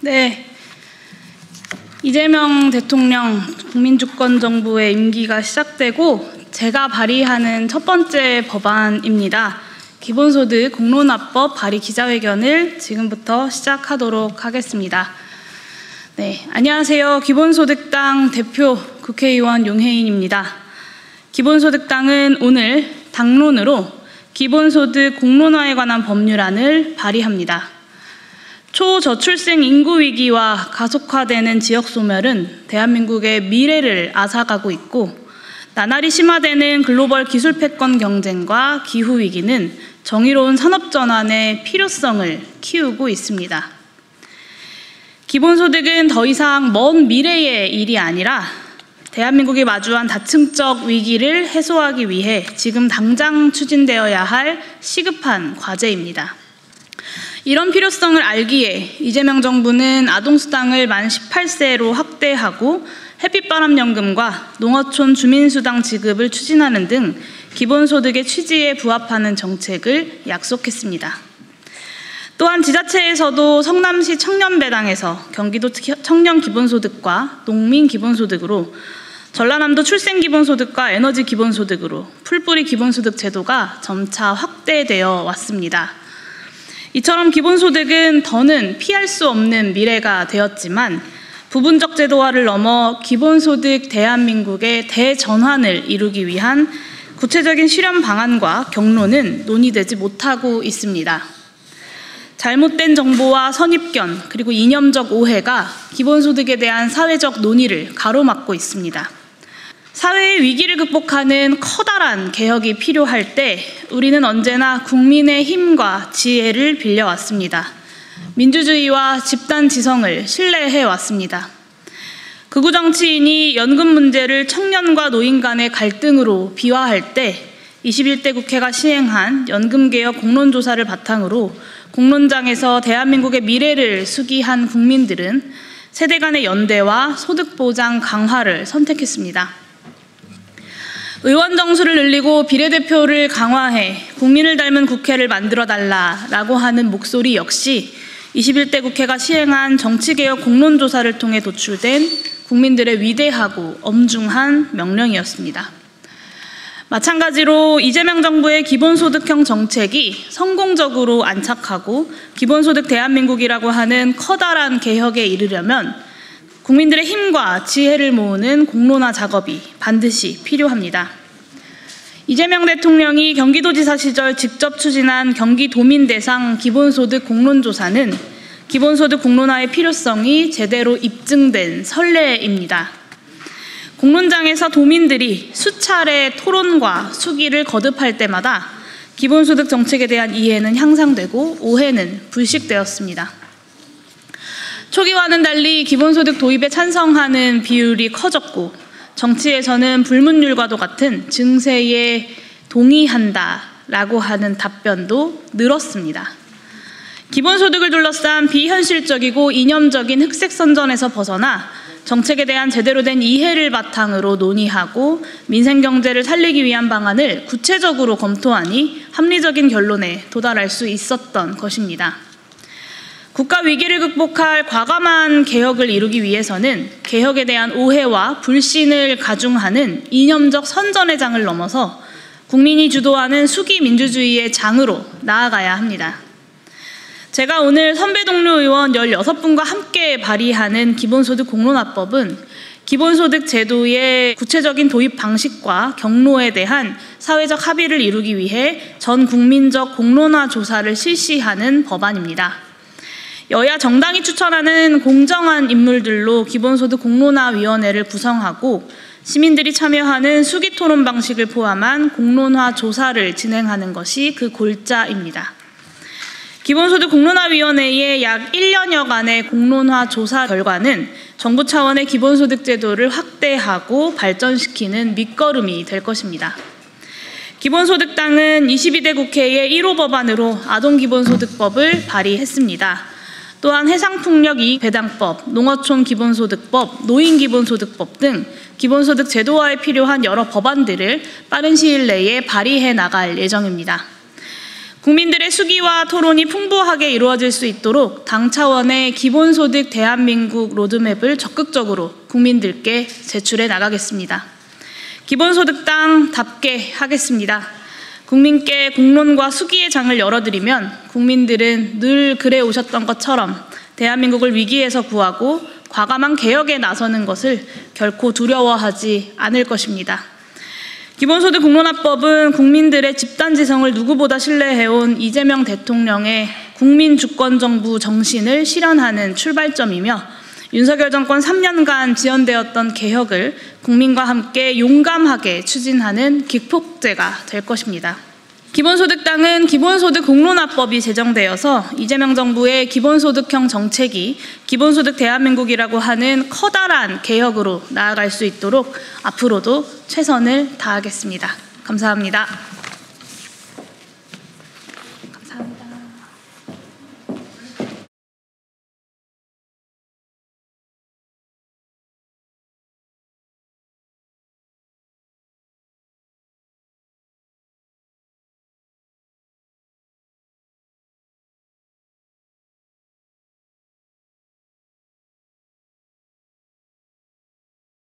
네, 이재명 대통령 국민주권정부의 임기가 시작되고 제가 발의하는 첫 번째 법안입니다. 기본소득 공론화법 발의 기자회견을 지금부터 시작하도록 하겠습니다. 네, 안녕하세요. 기본소득당 대표 국회의원 용혜인입니다. 기본소득당은 오늘 당론으로 기본소득 공론화에 관한 법률안을 발의합니다. 초저출생 인구 위기와 가속화되는 지역 소멸은 대한민국의 미래를 앗아가고 있고, 나날이 심화되는 글로벌 기술 패권 경쟁과 기후 위기는 정의로운 산업 전환의 필요성을 키우고 있습니다. 기본소득은 더 이상 먼 미래의 일이 아니라 대한민국이 마주한 다층적 위기를 해소하기 위해 지금 당장 추진되어야 할 시급한 과제입니다. 이런 필요성을 알기에 이재명 정부는 아동수당을 만 18세로 확대하고 햇빛바람연금과 농어촌 주민수당 지급을 추진하는 등 기본소득의 취지에 부합하는 정책을 약속했습니다. 또한 지자체에서도 성남시 청년배당에서 경기도 청년 기본소득과 농민 기본소득으로, 전라남도 출생기본소득과 에너지 기본소득으로 풀뿌리 기본소득 제도가 점차 확대되어 왔습니다. 이처럼 기본소득은 더는 피할 수 없는 미래가 되었지만 부분적 제도화를 넘어 기본소득 대한민국의 대전환을 이루기 위한 구체적인 실현 방안과 경로는 논의되지 못하고 있습니다. 잘못된 정보와 선입견 그리고 이념적 오해가 기본소득에 대한 사회적 논의를 가로막고 있습니다. 사회의 위기를 극복하는 커다란 개혁이 필요할 때 우리는 언제나 국민의 힘과 지혜를 빌려왔습니다. 민주주의와 집단 지성을 신뢰해왔습니다. 극우 정치인이 연금 문제를 청년과 노인 간의 갈등으로 비화할 때 21대 국회가 시행한 연금개혁 공론조사를 바탕으로 공론장에서 대한민국의 미래를 수기한 국민들은 세대 간의 연대와 소득보장 강화를 선택했습니다. 의원 정수를 늘리고 비례대표를 강화해 국민을 닮은 국회를 만들어달라라고 하는 목소리 역시 21대 국회가 시행한 정치개혁 공론조사를 통해 도출된 국민들의 위대하고 엄중한 명령이었습니다. 마찬가지로 이재명 정부의 기본소득형 정책이 성공적으로 안착하고 기본소득 대한민국이라고 하는 커다란 개혁에 이르려면 국민들의 힘과 지혜를 모으는 공론화 작업이 반드시 필요합니다. 이재명 대통령이 경기도지사 시절 직접 추진한 경기도민 대상 기본소득 공론조사는 기본소득 공론화의 필요성이 제대로 입증된 선례입니다. 공론장에서 도민들이 수차례 토론과 수기를 거듭할 때마다 기본소득 정책에 대한 이해는 향상되고 오해는 불식되었습니다. 초기와는 달리 기본소득 도입에 찬성하는 비율이 커졌고, 정치에서는 불문율과도 같은 증세에 동의한다라고 하는 답변도 늘었습니다. 기본소득을 둘러싼 비현실적이고 이념적인 흑색 선전에서 벗어나 정책에 대한 제대로 된 이해를 바탕으로 논의하고 민생경제를 살리기 위한 방안을 구체적으로 검토하니 합리적인 결론에 도달할 수 있었던 것입니다. 국가 위기를 극복할 과감한 개혁을 이루기 위해서는 개혁에 대한 오해와 불신을 가중하는 이념적 선전의 장을 넘어서 국민이 주도하는 수기 민주주의의 장으로 나아가야 합니다. 제가 오늘 선배 동료 의원 16분과 함께 발의하는 기본소득 공론화법은 기본소득 제도의 구체적인 도입 방식과 경로에 대한 사회적 합의를 이루기 위해 전 국민적 공론화 조사를 실시하는 법안입니다. 여야 정당이 추천하는 공정한 인물들로 기본소득 공론화위원회를 구성하고 시민들이 참여하는 수기토론 방식을 포함한 공론화 조사를 진행하는 것이 그 골자입니다. 기본소득 공론화위원회의 약 1년여간의 공론화 조사 결과는 정부 차원의 기본소득 제도를 확대하고 발전시키는 밑거름이 될 것입니다. 기본소득당은 22대 국회의 1호 법안으로 아동기본소득법을 발의했습니다. 또한 해상풍력이익배당법, 농어촌 기본소득법, 노인기본소득법 등 기본소득 제도화에 필요한 여러 법안들을 빠른 시일 내에 발의해 나갈 예정입니다. 국민들의 수기와 토론이 풍부하게 이루어질 수 있도록 당 차원의 기본소득 대한민국 로드맵을 적극적으로 국민들께 제출해 나가겠습니다. 기본소득당답게 하겠습니다. 국민께 공론과 수기의 장을 열어드리면 국민들은 늘 그래 오셨던 것처럼 대한민국을 위기에서 구하고 과감한 개혁에 나서는 것을 결코 두려워하지 않을 것입니다. 기본소득 공론화법은 국민들의 집단지성을 누구보다 신뢰해온 이재명 대통령의 국민주권정부 정신을 실현하는 출발점이며 윤석열 정권 3년간 지연되었던 개혁을 국민과 함께 용감하게 추진하는 기폭제가 될 것입니다. 기본소득당은 기본소득 공론화법이 제정되어서 이재명 정부의 기본소득형 정책이 기본소득 대한민국이라고 하는 커다란 개혁으로 나아갈 수 있도록 앞으로도 최선을 다하겠습니다. 감사합니다.